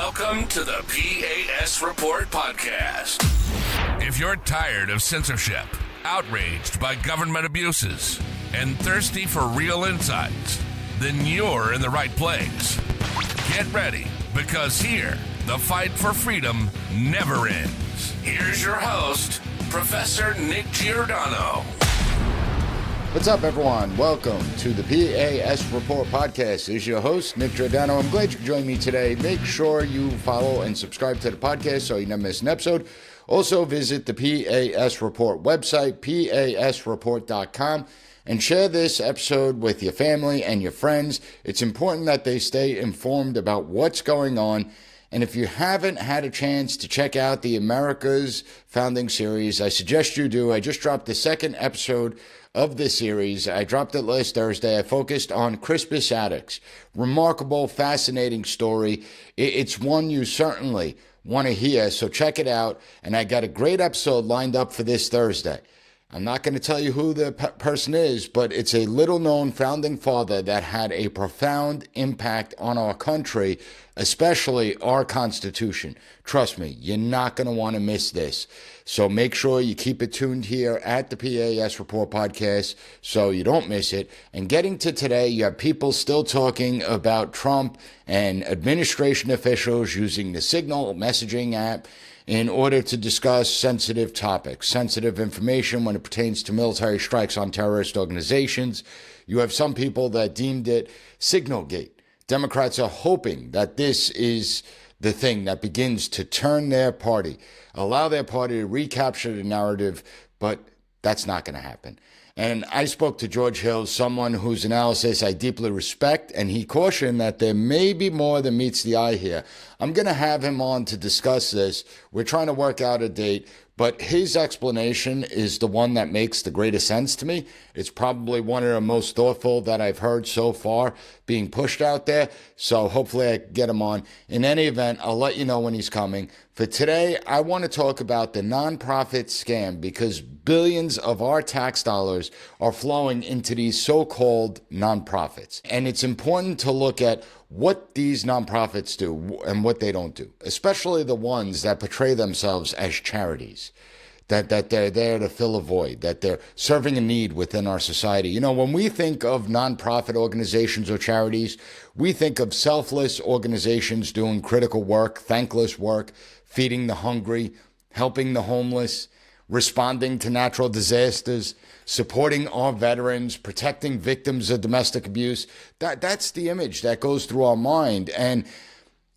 Welcome to the P.A.S. Report podcast. If you're tired of censorship, outraged by government abuses, and thirsty for real insights, then you're in the right place. Get ready, because here, the fight for freedom never ends. Here's your host, Professor Nick Giordano. What's up, everyone? Welcome to the P.A.S. Report podcast. This is your host, Nick Giordano. I'm glad you joined me today. Make sure you follow and subscribe to the podcast so you never miss an episode. Also, visit the P.A.S. Report website, pasreport.com, and share this episode with your family and your friends. It's important that they stay informed about what's going on. And if you haven't had a chance to check out the America's Founding series, I suggest you do. I just dropped the second episode of this series. I dropped it last Thursday. I focused on Crispus Attucks. Remarkable, fascinating story. It's one you certainly want to hear, so check it out. And I got a great episode lined up for this Thursday. I'm not going to tell you who the person is, but it's a little-known founding father that had a profound impact on our country, especially our Constitution. Trust me, you're not going to want to miss this. So make sure you keep it tuned here at the PAS Report podcast so you don't miss it. And getting to today, you have people still talking about Trump and administration officials using the Signal messaging app in order to discuss sensitive topics, sensitive information when it pertains to military strikes on terrorist organizations. You have some people that deemed it Signalgate. Democrats are hoping that this is the thing that begins to turn their party, allow their party to recapture the narrative, but that's not going to happen. And I spoke to George Hill, someone whose analysis I deeply respect, and he cautioned that there may be more than meets the eye here. I'm going to have him on to discuss this. We're trying to work out a date, but his explanation is the one that makes the greatest sense to me. It's probably one of the most thoughtful that I've heard so far being pushed out there, so hopefully I get him on. In any event, I'll let you know when he's coming. For today, I want to talk about the nonprofit scam because billions of our tax dollars are flowing into these so-called nonprofits. And it's important to look at what these nonprofits do and what they don't do, especially the ones that portray themselves as charities, that they're there to fill a void, that they're serving a need within our society. You know, when we think of nonprofit organizations or charities, we think of selfless organizations doing critical work, thankless work, feeding the hungry, helping the homeless, responding to natural disasters, supporting our veterans, protecting victims of domestic abuse. That's the image that goes through our mind. And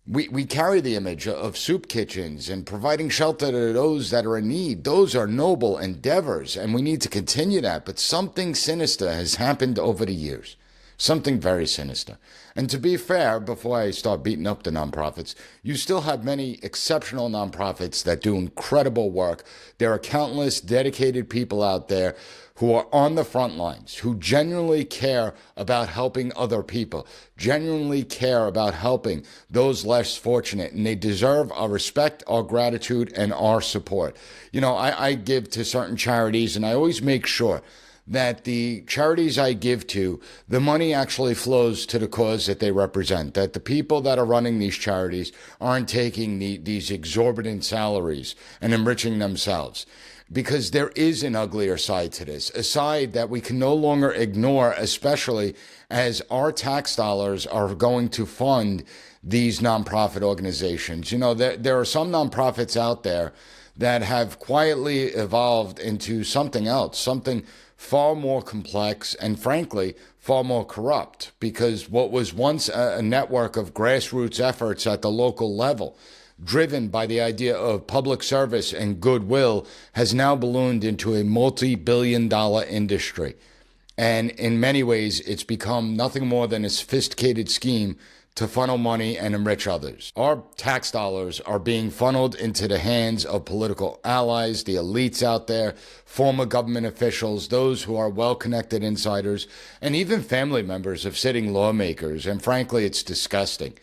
we carry the image of soup kitchens and providing shelter to those that are in need. Those are noble endeavors, and we need to continue that. But something sinister has happened over the years. Something very sinister. And to be fair, before I start beating up the nonprofits, you still have many exceptional nonprofits that do incredible work. There are countless dedicated people out there who are on the front lines, who genuinely care about helping other people, genuinely care about helping those less fortunate, and they deserve our respect, our gratitude, and our support. You know, I give to certain charities, and I always make sure that the charities I give to, the money actually flows to the cause that they represent, that the people that are running these charities aren't taking these exorbitant salaries and enriching themselves. Because there is an uglier side to this, a side that we can no longer ignore, especially as our tax dollars are going to fund these nonprofit organizations. You know, there are some nonprofits out there that have quietly evolved into something else, something far more complex and, frankly, far more corrupt, because what was once a network of grassroots efforts at the local level, driven by the idea of public service and goodwill, has now ballooned into a multi-billion-dollar industry. And in many ways, it's become nothing more than a sophisticated scheme to funnel money and enrich others. Our tax dollars are being funneled into the hands of political allies, the elites out there, former government officials, those who are well-connected insiders, and even family members of sitting lawmakers. And frankly, it's disgusting.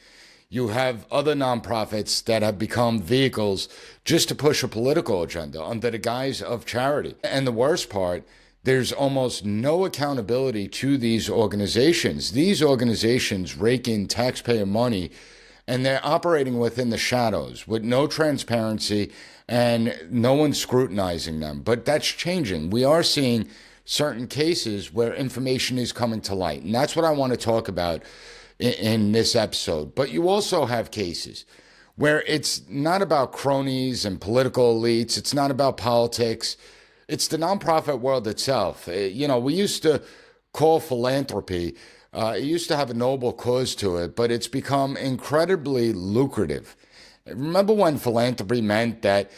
You have other nonprofits that have become vehicles just to push a political agenda under the guise of charity. And the worst part, there's almost no accountability to these organizations. These organizations rake in taxpayer money And they're operating within the shadows with no transparency and no one scrutinizing them. But that's changing. We are seeing certain cases where information is coming to light. And that's what I want to talk about in this episode. But you also have cases where it's not about cronies and political elites. It's not about politics. It's the nonprofit world itself. We used to call philanthropy, it used to have a noble cause to it, but it's become incredibly lucrative. Remember when philanthropy meant that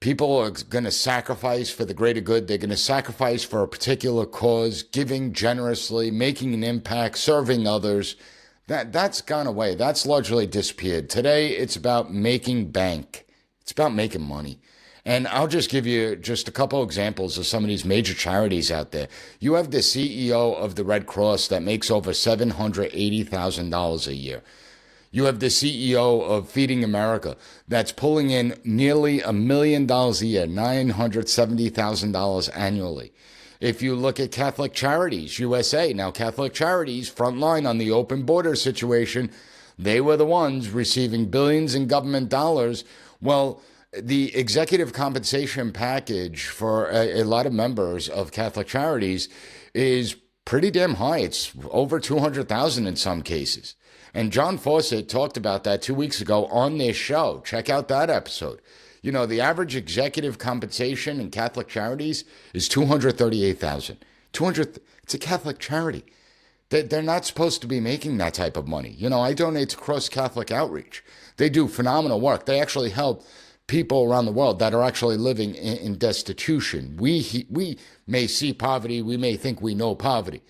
people are going to sacrifice for the greater good? They're going to sacrifice for a particular cause, giving generously, making an impact, serving others. That's gone away. That's largely disappeared. Today, it's about making bank. It's about making money. And I'll just give you just a couple examples of some of these major charities out there. You have the CEO of the Red Cross that makes over $780,000 a year. You have the CEO of Feeding America that's pulling in nearly $1 million a year, $970,000 annually. If you look at Catholic Charities USA, now Catholic Charities, frontline on the open border situation, they were the ones receiving billions in government dollars. Well, the executive compensation package for a lot of members of Catholic Charities is pretty damn high. It's over $200,000 in some cases. And John Fawcett talked about that 2 weeks ago on this show. Check out that episode. The average executive compensation in Catholic Charities is $238,000. It's a Catholic charity. They're not supposed to be making that type of money. I donate to Cross Catholic Outreach. They do phenomenal work. They actually help people around the world that are actually living in destitution. We may see poverty. We may think we know poverty.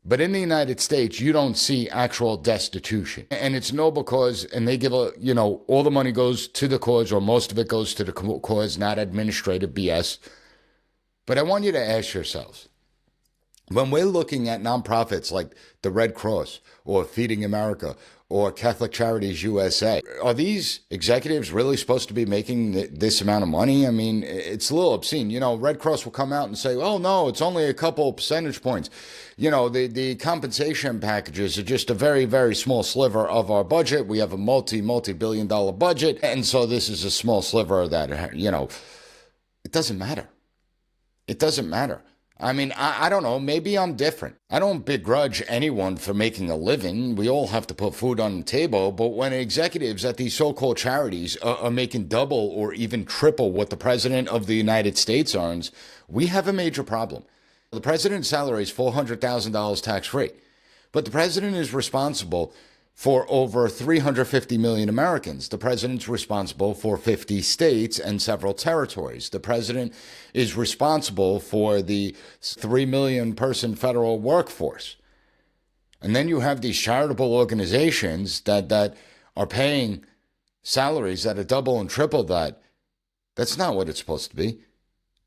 But in the United States, you don't see actual destitution. And it's noble cause, and they give all the money goes to the cause, or most of it goes to the cause, not administrative BS. But I want you to ask yourselves, when we're looking at nonprofits like the Red Cross or Feeding America or Catholic Charities USA, are these executives really supposed to be making this amount of money? I mean, it's a little obscene. Red Cross will come out and say, oh, no, it's only a couple percentage points. The compensation packages are just a very, very small sliver of our budget. We have a multi-billion dollar budget. And so this is a small sliver of that. It doesn't matter. It doesn't matter. I mean, I don't know. Maybe I'm different. I don't begrudge anyone for making a living. We all have to put food on the table. But when executives at these so-called charities are making double or even triple what the president of the United States earns, we have a major problem. The president's salary is $400,000 tax-free. But the president is responsible for over 350 million Americans. The president's responsible for 50 states and several territories. The president is responsible for the 3 million person federal workforce. And then you have these charitable organizations that are paying salaries that are double and triple that. That's not what it's supposed to be.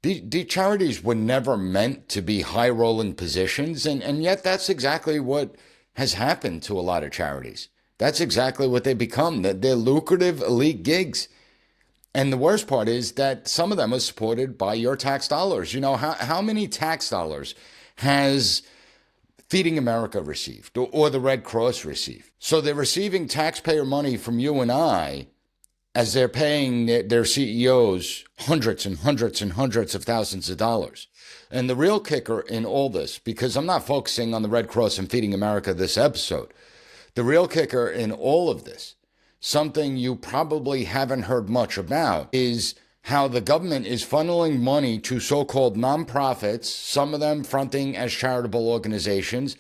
The charities were never meant to be high-rolling positions, and yet that's exactly what has happened to a lot of charities. That's exactly what they become. They're lucrative elite gigs. And the worst part is that some of them are supported by your tax dollars. How many tax dollars has Feeding America received or the Red Cross received? So they're receiving taxpayer money from you and I as they're paying their CEOs hundreds and hundreds and hundreds of thousands of dollars. And the real kicker in all this, because I'm not focusing on the Red Cross and Feeding America this episode, the real kicker in all of this, something you probably haven't heard much about, is how the government is funneling money to so-called nonprofits, some of them fronting as charitable organizations,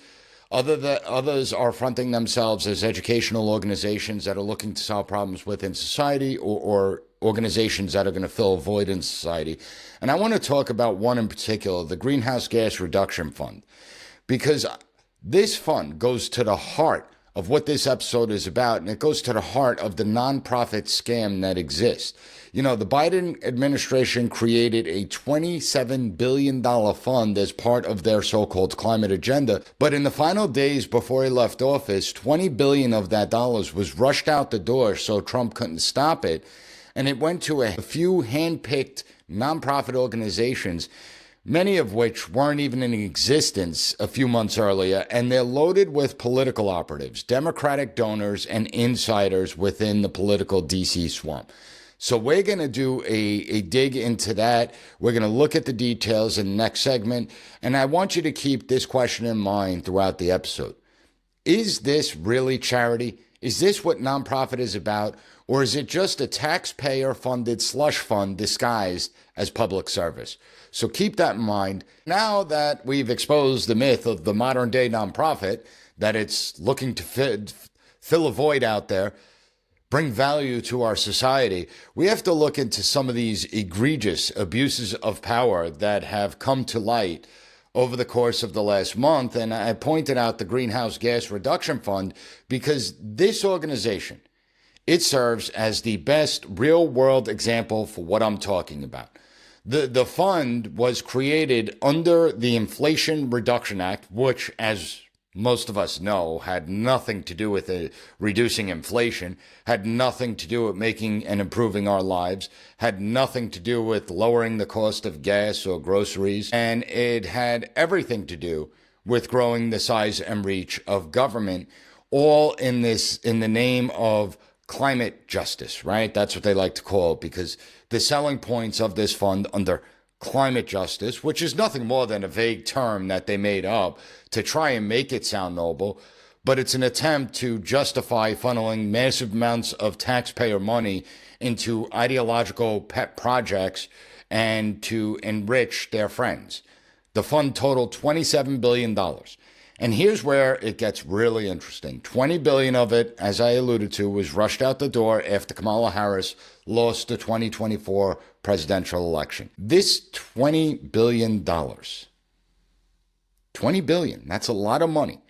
others are fronting themselves as educational organizations that are looking to solve problems within society, or organizations that are going to fill a void in society. And I want to talk about one in particular, the Greenhouse Gas Reduction Fund, because this fund goes to the heart of what this episode is about, and it goes to the heart of the nonprofit scam that exists. The Biden administration created a $27 billion fund as part of their so-called climate agenda, but in the final days before he left office, $20 billion of that dollars was rushed out the door so Trump couldn't stop it, and it went to a few hand-picked nonprofit organizations many of which weren't even in existence a few months earlier, and they're loaded with political operatives, Democratic donors, and insiders within the political DC swamp. So we're going to do a dig into that. We're going to look at the details in the next segment, and I want you to keep this question in mind throughout the episode. Is this really charity? Is this what nonprofit is about? Or is it just a taxpayer-funded slush fund disguised as public service? So keep that in mind. Now that we've exposed the myth of the modern-day nonprofit, that it's looking to fill a void out there, bring value to our society, we have to look into some of these egregious abuses of power that have come to light over the course of the last month. And I pointed out the Greenhouse Gas Reduction Fund because this organization, it serves as the best real-world example for what I'm talking about. The fund was created under the Inflation Reduction Act, which, as most of us know, had nothing to do with reducing inflation, had nothing to do with making and improving our lives, had nothing to do with lowering the cost of gas or groceries, and it had everything to do with growing the size and reach of government, all in the name of climate justice, right? That's what they like to call it, because the selling points of this fund under climate justice, which is nothing more than a vague term that they made up to try and make it sound noble, but it's an attempt to justify funneling massive amounts of taxpayer money into ideological pet projects and to enrich their friends. The fund totaled $27 billion. And here's where it gets really interesting. $20 billion of it, as I alluded to, was rushed out the door after Kamala Harris lost the 2024 presidential election. This $20 billion, $20 billion, that's a lot of money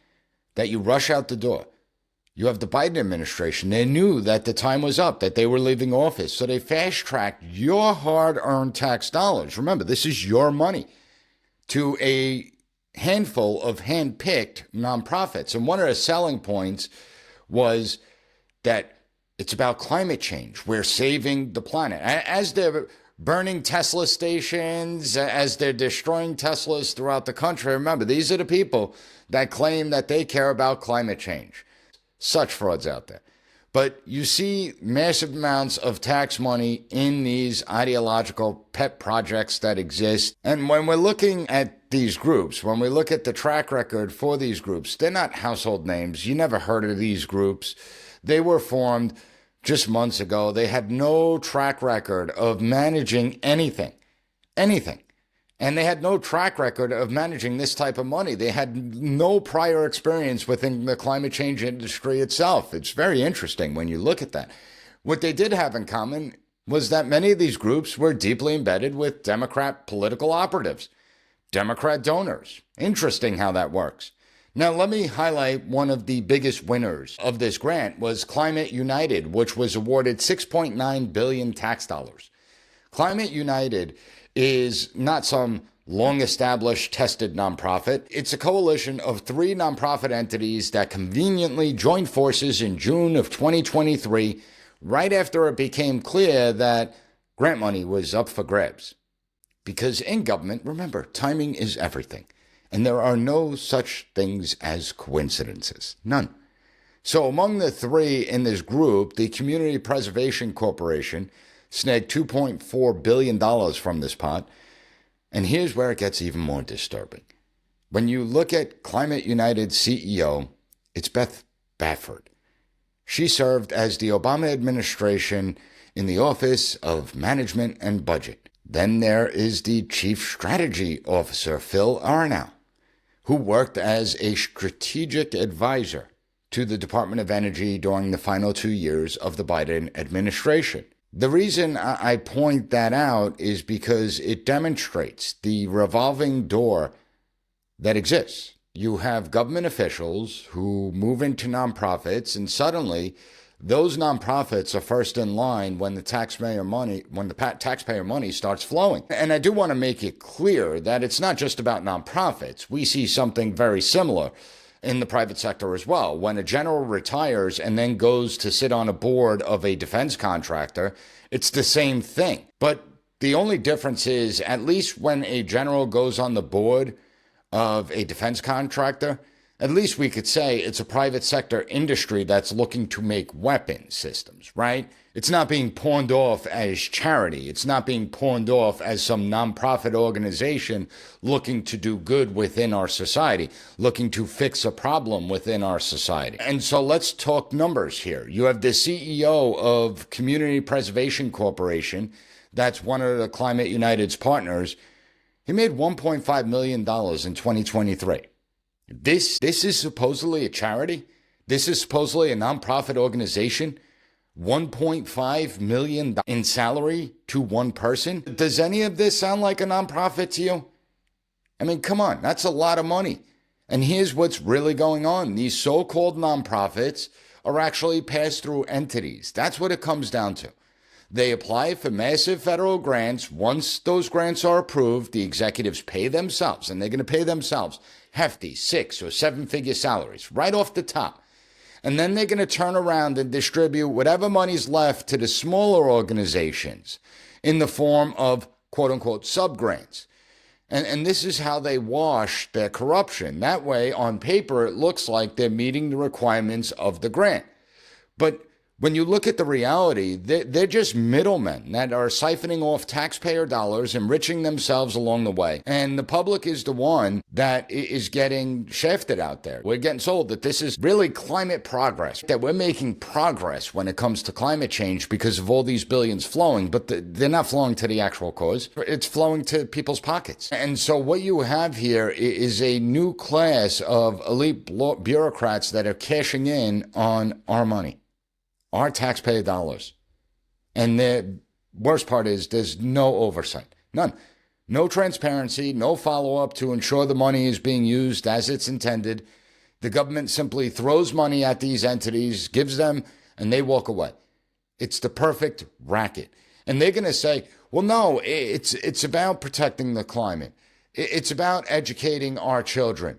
that you rush out the door. You have the Biden administration. They knew that the time was up, that they were leaving office. So they fast-tracked your hard-earned tax dollars. Remember, this is your money to a handful of hand-picked nonprofits. And one of the selling points was that it's about climate change. We're saving the planet. As they're burning Tesla stations, as they're destroying Teslas throughout the country, remember, these are the people that claim that they care about climate change. Such frauds out there. But you see massive amounts of tax money in these ideological pet projects that exist. And when we're looking at these groups, when we look at the track record for these groups, they're not household names. You never heard of these groups. They were formed just months ago. They had no track record of managing anything. And they had no track record of managing this type of money. They had no prior experience within the climate change industry itself. It's very interesting when you look at that. What they did have in common was that many of these groups were deeply embedded with Democrat political operatives, Democrat donors. Interesting how that works. Now, let me highlight one of the biggest winners of this grant was Climate United, which was awarded $6.9 billion tax dollars. Climate United is not some long-established, tested nonprofit. It's a coalition of 3 nonprofit entities that conveniently joined forces in June of 2023, right after it became clear that grant money was up for grabs. Because in government, remember, timing is everything. And there are no such things as coincidences. None. So among the 3 in this group, the Community Preservation Corporation snagged $2.4 billion from this pot. And here's where it gets even more disturbing. When you look at Climate United's CEO, it's Beth Bafford. She served as the Obama administration in the Office of Management and Budget. Then there is the Chief Strategy Officer, Phil Arnow, who worked as a strategic advisor to the Department of Energy during the final 2 years of the Biden administration. The reason I point that out is because it demonstrates the revolving door that exists. You have government officials who move into nonprofits, and suddenly those nonprofits are first in line when the taxpayer money starts flowing. And I do want to make it clear that it's not just about nonprofits. We see something very similar in the private sector as well. When a general retires and then goes to sit on a board of a defense contractor, it's the same thing. But The only difference is, at least when a general goes on the board of a defense contractor, at least we could say it's a private sector industry that's looking to make weapon systems, right? It's not being pawned off as charity. It's not being pawned off as some nonprofit organization looking to do good within our society, looking to fix a problem within our society. And so let's talk numbers here. You have the CEO of Community Preservation Corporation, that's one of the Climate United's partners. He made $1.5 million in 2023. This is supposedly a charity. This is supposedly a nonprofit organization. $1.5 million in salary to one person. Does any of this sound like a nonprofit to you? I mean, come on, that's a lot of money. And here's what's really going on. These so-called nonprofits are actually pass-through entities. That's what it comes down to. They apply for massive federal grants. Once those grants are approved, the executives pay themselves, and they're going to pay themselves hefty 6 or 7-figure salaries right off the top. And then they're going to turn around and distribute whatever money's left to the smaller organizations in the form of quote-unquote sub-grants. And this is how they wash their corruption. That way, on paper, it looks like they're meeting the requirements of the grant. But when you look at the reality, they're just middlemen that are siphoning off taxpayer dollars, enriching themselves along the way. And the public is the one that is getting shafted out there. We're getting sold that this is really climate progress, that we're making progress when it comes to climate change because of all these billions flowing, but they're not flowing to the actual cause. It's flowing to people's pockets. And so what you have here is a new class of elite bureaucrats that are cashing in on our money. Our taxpayer dollars. And the worst part is there's no oversight. None. No transparency, no follow-up to ensure the money is being used as it's intended. The government simply throws money at these entities, gives them, and they walk away. It's the perfect racket. And they're going to say, well, no, it's about protecting the climate. It's about educating our children.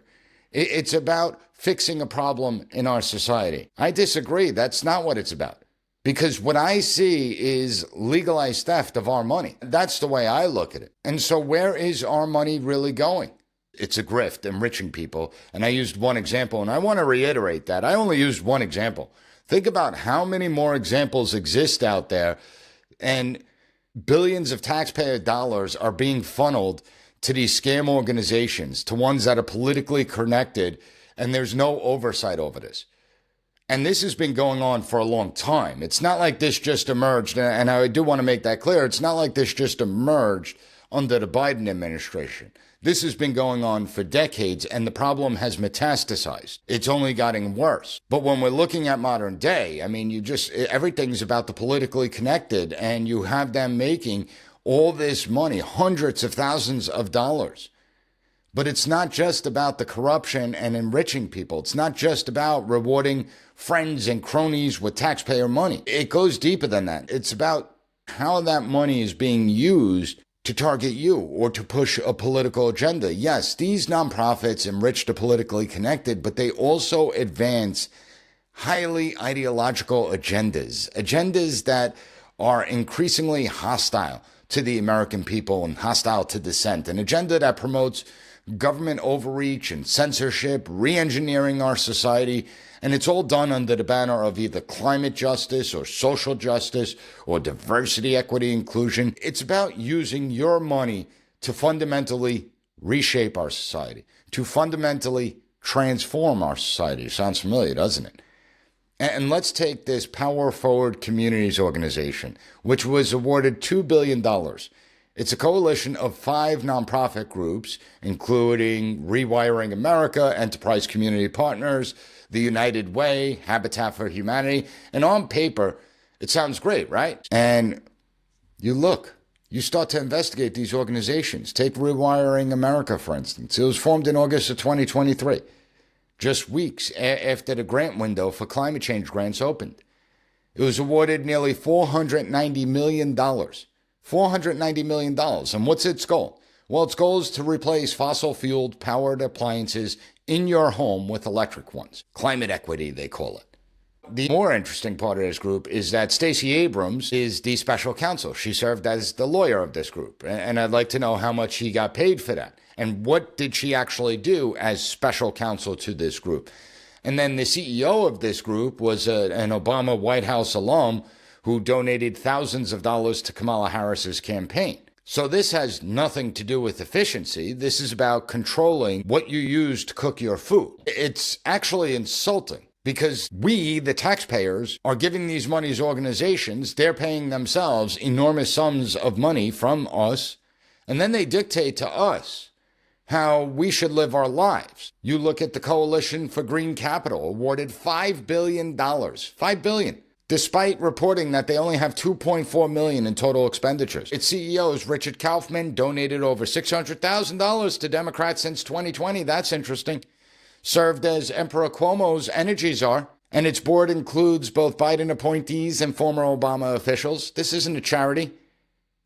It's about fixing a problem in our society. I disagree. That's not what it's about. Because what I see is legalized theft of our money. That's the way I look at it. And so where is our money really going? It's a grift, enriching people. And I used one example, and I want to reiterate that. I only used one example. Think about how many more examples exist out there, and billions of taxpayer dollars are being funneled to these scam organizations, to ones that are politically connected, and there's no oversight over this. And this has been going on for a long time. It's not like this just emerged, and I do want to make that clear. It's not like this just emerged under the Biden administration. This has been going on for decades, and the problem has metastasized. It's only gotten worse. But when we're looking at modern day, I mean, everything's about the politically connected, and you have them making all this money, hundreds of thousands of dollars. But it's not just about the corruption and enriching people. It's not just about rewarding friends and cronies with taxpayer money. It goes deeper than that. It's about how that money is being used to target you or to push a political agenda. Yes, these nonprofits enrich the politically connected, but they also advance highly ideological agendas that are increasingly hostile to the American people and hostile to dissent, an agenda that promotes government overreach and censorship, re-engineering our society, and it's all done under the banner of either climate justice or social justice or diversity, equity, inclusion. It's about using your money to fundamentally reshape our society, to fundamentally transform our society. Sounds familiar, doesn't it? And let's take this Power Forward Communities organization, which was awarded $2 billion. It's a coalition of 5 nonprofit groups, including Rewiring America, Enterprise Community Partners, the United Way, Habitat for Humanity. And on paper, it sounds great, right? And you start to investigate these organizations. Take Rewiring America, for instance. It was formed in August of 2023, just weeks after the grant window for climate change grants opened. It was awarded nearly $490 million. $490 million. And what's its goal? Well, its goal is to replace fossil-fueled powered appliances in your home with electric ones. Climate equity, they call it. The more interesting part of this group is that Stacey Abrams is the special counsel. She served as the lawyer of this group. And I'd like to know how much she got paid for that. And what did she actually do as special counsel to this group? And then the CEO of this group was an Obama White House alum who donated thousands of dollars to Kamala Harris's campaign. So this has nothing to do with efficiency. This is about controlling what you use to cook your food. It's actually insulting because we, the taxpayers, are giving these monies organizations. They're paying themselves enormous sums of money from us, and then they dictate to us how we should live our lives. You look at the Coalition for Green Capital, awarded $5 billion. $5 billion. Despite reporting that they only have $2.4 million in total expenditures. Its CEOs, Richard Kaufman, donated over $600,000 to Democrats since 2020. That's interesting. Served as Emperor Cuomo's energy czar, and its board includes both Biden appointees and former Obama officials. This isn't a charity.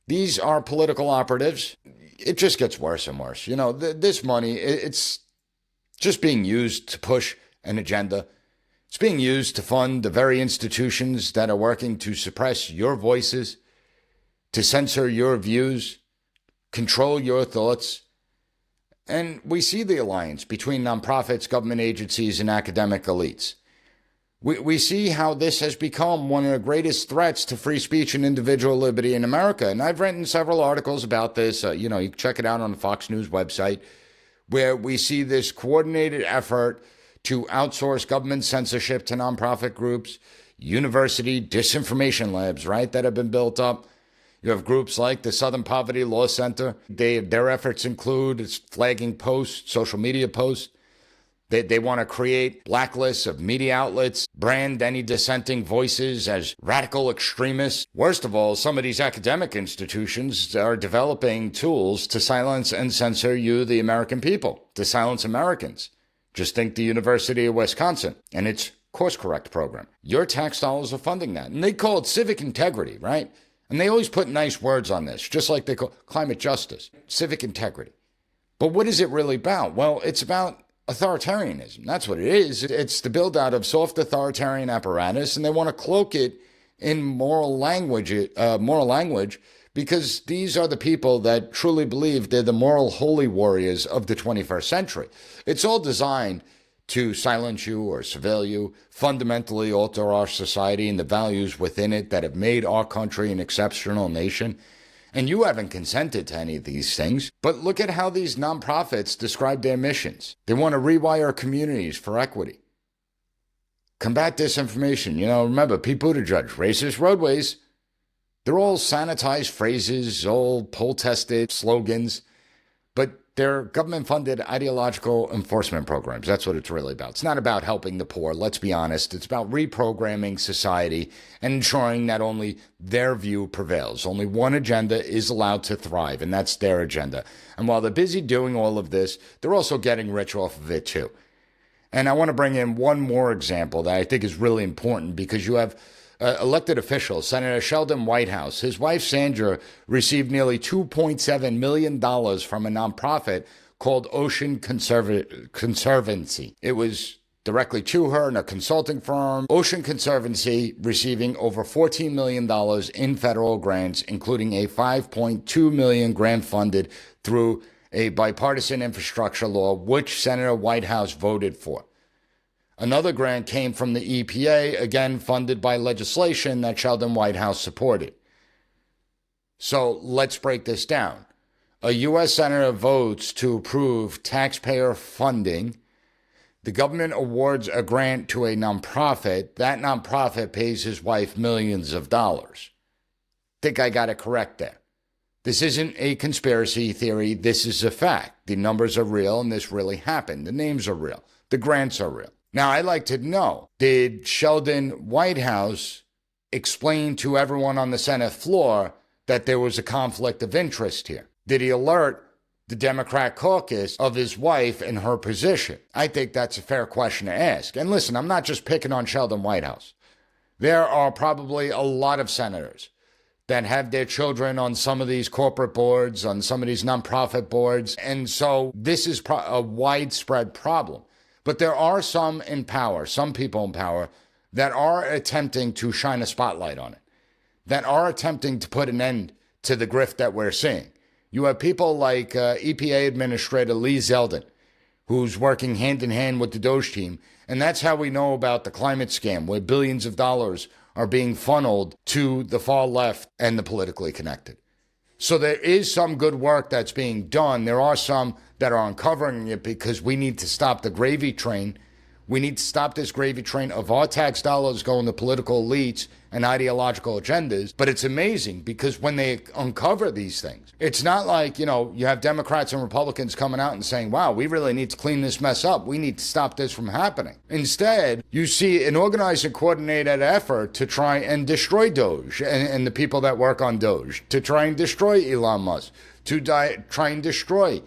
These are political operatives. It just gets worse and worse. You know, this money, it's just being used to push an agenda. It's being used to fund the very institutions that are working to suppress your voices, to censor your views, control your thoughts. And we see the alliance between nonprofits, government agencies, and academic elites. We see how this has become one of the greatest threats to free speech and individual liberty in America. And I've written several articles about this. You can check it out on the Fox News website, where we see this coordinated effort to outsource government censorship to nonprofit groups, university disinformation labs, right, that have been built up. You have groups like the Southern Poverty Law Center. Their efforts include flagging posts, social media posts. They want to create blacklists of media outlets, brand any dissenting voices as radical extremists. Worst of all, some of these academic institutions are developing tools to silence and censor you, the American people, to silence Americans. Just think the University of Wisconsin and its course correct program. Your tax dollars are funding that. And they call it civic integrity, right? And they always put nice words on this, just like they call climate justice, civic integrity. But what is it really about? Well, it's about authoritarianism. That's what it is. It's the build out of soft authoritarian apparatus, and they want to cloak it in moral language, because these are the people that truly believe they're the moral holy warriors of the 21st century. It's all designed to silence you or surveil you, fundamentally alter our society and the values within it that have made our country an exceptional nation. And you haven't consented to any of these things. But look at how these nonprofits describe their missions. They want to rewire communities for equity, combat disinformation. Remember, Pete Buttigieg, racist roadways. They're all sanitized phrases, all poll-tested slogans, but they're government-funded ideological enforcement programs. That's what it's really about. It's not about helping the poor, let's be honest. It's about reprogramming society and ensuring that only their view prevails. Only one agenda is allowed to thrive, and that's their agenda. And while they're busy doing all of this, they're also getting rich off of it too. And I want to bring in one more example that I think is really important, because you have elected officials. Senator Sheldon Whitehouse, his wife Sandra, received nearly $2.7 million from a nonprofit called Ocean Conservancy. It was directly to her and a consulting firm. Ocean Conservancy receiving over $14 million in federal grants, including a $5.2 million grant funded through a bipartisan infrastructure law, which Senator Whitehouse voted for. Another grant came from the EPA, again funded by legislation that Sheldon Whitehouse supported. So let's break this down. A U.S. senator votes to approve taxpayer funding. The government awards a grant to a nonprofit. That nonprofit pays his wife millions of dollars. Think I got it correct there. This isn't a conspiracy theory. This is a fact. The numbers are real, and this really happened. The names are real. The grants are real. Now, I'd like to know, did Sheldon Whitehouse explain to everyone on the Senate floor that there was a conflict of interest here? Did he alert the Democrat caucus of his wife and her position? I think that's a fair question to ask. And listen, I'm not just picking on Sheldon Whitehouse. There are probably a lot of senators that have their children on some of these corporate boards, on some of these nonprofit boards. And so this is a widespread problem. But there are some in power, some people in power, that are attempting to shine a spotlight on it, that are attempting to put an end to the grift that we're seeing. You have people like EPA Administrator Lee Zeldin, who's working hand in hand with the Doge team. And that's how we know about the climate scam, where billions of dollars are being funneled to the far left and the politically connected. So there is some good work that's being done. There are some that are uncovering it because we need to stop the gravy train. We need to stop this gravy train of our tax dollars going to political elites and ideological agendas. But it's amazing because when they uncover these things, it's not like, you have Democrats and Republicans coming out and saying, wow, we really need to clean this mess up. We need to stop this from happening. Instead, you see an organized and coordinated effort to try and destroy Doge and the people that work on Doge, to try and destroy Elon Musk, to try and destroy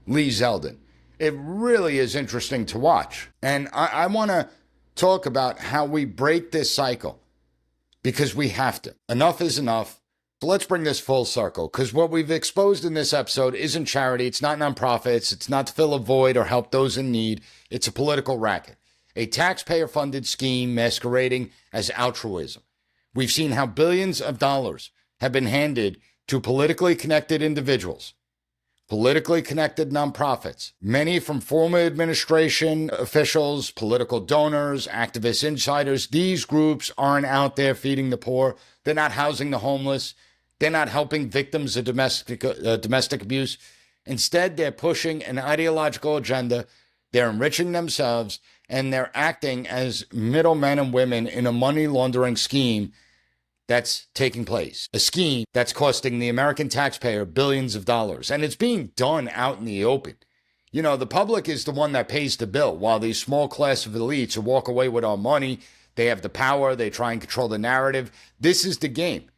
Lee Zeldin. It really is interesting to watch. And I want to talk about how we break this cycle, because we have to. Enough is enough. So let's bring this full circle, because what we've exposed in this episode isn't charity. It's not nonprofits. It's not to fill a void or help those in need. It's a political racket, a taxpayer-funded scheme masquerading as altruism. We've seen how billions of dollars have been handed to politically connected individuals, politically connected nonprofits, many from former administration officials, political donors, activist insiders. These groups aren't out there feeding the poor. They're not housing the homeless. They're not helping victims of domestic abuse. Instead, they're pushing an ideological agenda. They're enriching themselves, and they're acting as middlemen and women in a money laundering scheme that's taking place, a scheme that's costing the American taxpayer billions of dollars. And it's being done out in the open. The public is the one that pays the bill, while these small class of elites who walk away with our money, they have the power, they try and control the narrative. This is the game.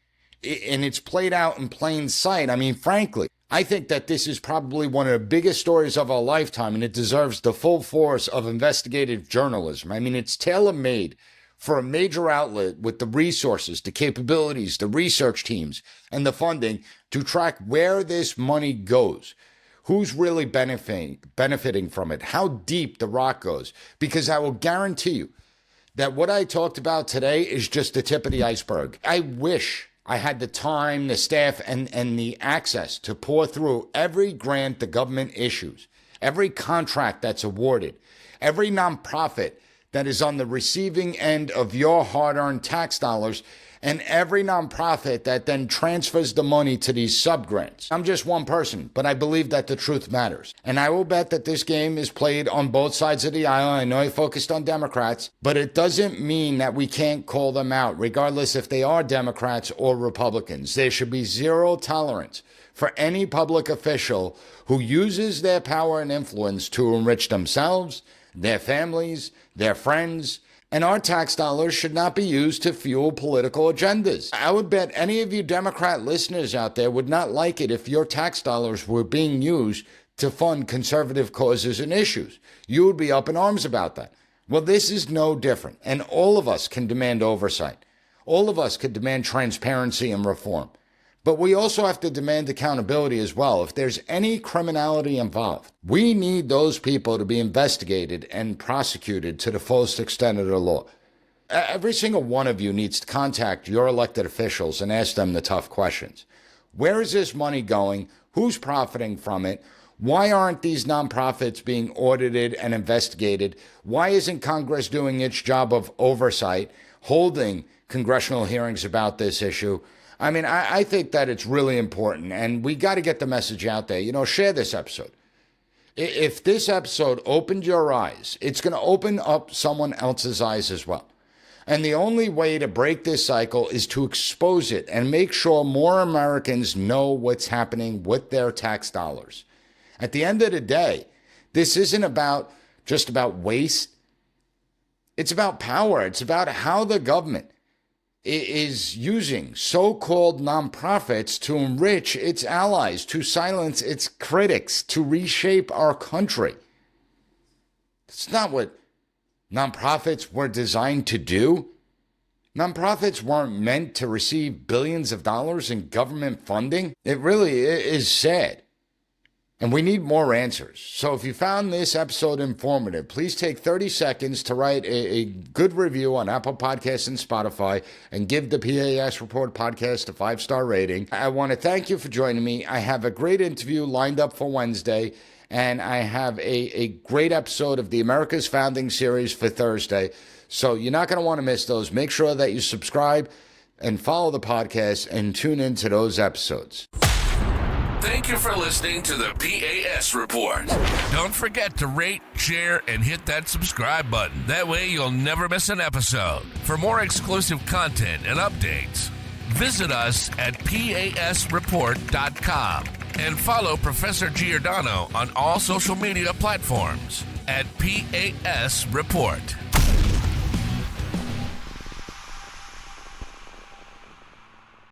And it's played out in plain sight. I mean, frankly, I think that this is probably one of the biggest stories of our lifetime, and it deserves the full force of investigative journalism. I mean, it's tailor-made for a major outlet with the resources, the capabilities, the research teams, and the funding to track where this money goes, who's really benefiting from it, how deep the rock goes. Because I will guarantee you that what I talked about today is just the tip of the iceberg. I wish I had the time, the staff, and the access to pour through every grant the government issues, every contract that's awarded, every nonprofit that is on the receiving end of your hard-earned tax dollars, and every nonprofit that then transfers the money to these subgrants. I'm just one person, but I believe that the truth matters. And I will bet that this game is played on both sides of the aisle. I know I focused on Democrats, but it doesn't mean that we can't call them out, regardless if they are Democrats or Republicans. There should be zero tolerance for any public official who uses their power and influence to enrich themselves, their families, their friends, and our tax dollars should not be used to fuel political agendas. I would bet any of you Democrat listeners out there would not like it if your tax dollars were being used to fund conservative causes and issues. You would be up in arms about that. Well, this is no different, and all of us can demand oversight. All of us could demand transparency and reform. But we also have to demand accountability as well. If there's any criminality involved, we need those people to be investigated and prosecuted to the fullest extent of the law. Every single one of you needs to contact your elected officials and ask them the tough questions. Where is this money going? Who's profiting from it? Why aren't these nonprofits being audited and investigated? Why isn't Congress doing its job of oversight, holding congressional hearings about this issue? I mean, I think that it's really important, and we got to get the message out there. Share this episode. If this episode opened your eyes, it's going to open up someone else's eyes as well. And the only way to break this cycle is to expose it and make sure more Americans know what's happening with their tax dollars. At the end of the day, this isn't just about waste. It's about power. It's about how the government is using so-called nonprofits to enrich its allies, to silence its critics, to reshape our country. It's not what nonprofits were designed to do. Nonprofits weren't meant to receive billions of dollars in government funding. It really is sad. And we need more answers. So if you found this episode informative, please take 30 seconds to write a good review on Apple Podcasts and Spotify and give the P.A.S. Report podcast a 5-star rating. I want to thank you for joining me. I have a great interview lined up for Wednesday, and I have a great episode of the America's Founding series for Thursday. So you're not going to want to miss those. Make sure that you subscribe and follow the podcast and tune into those episodes. Thank you for listening to the P.A.S. Report. Don't forget to rate, share, and hit that subscribe button. That way you'll never miss an episode. For more exclusive content and updates, visit us at PASreport.com and follow Professor Giordano on all social media platforms at P.A.S. Report.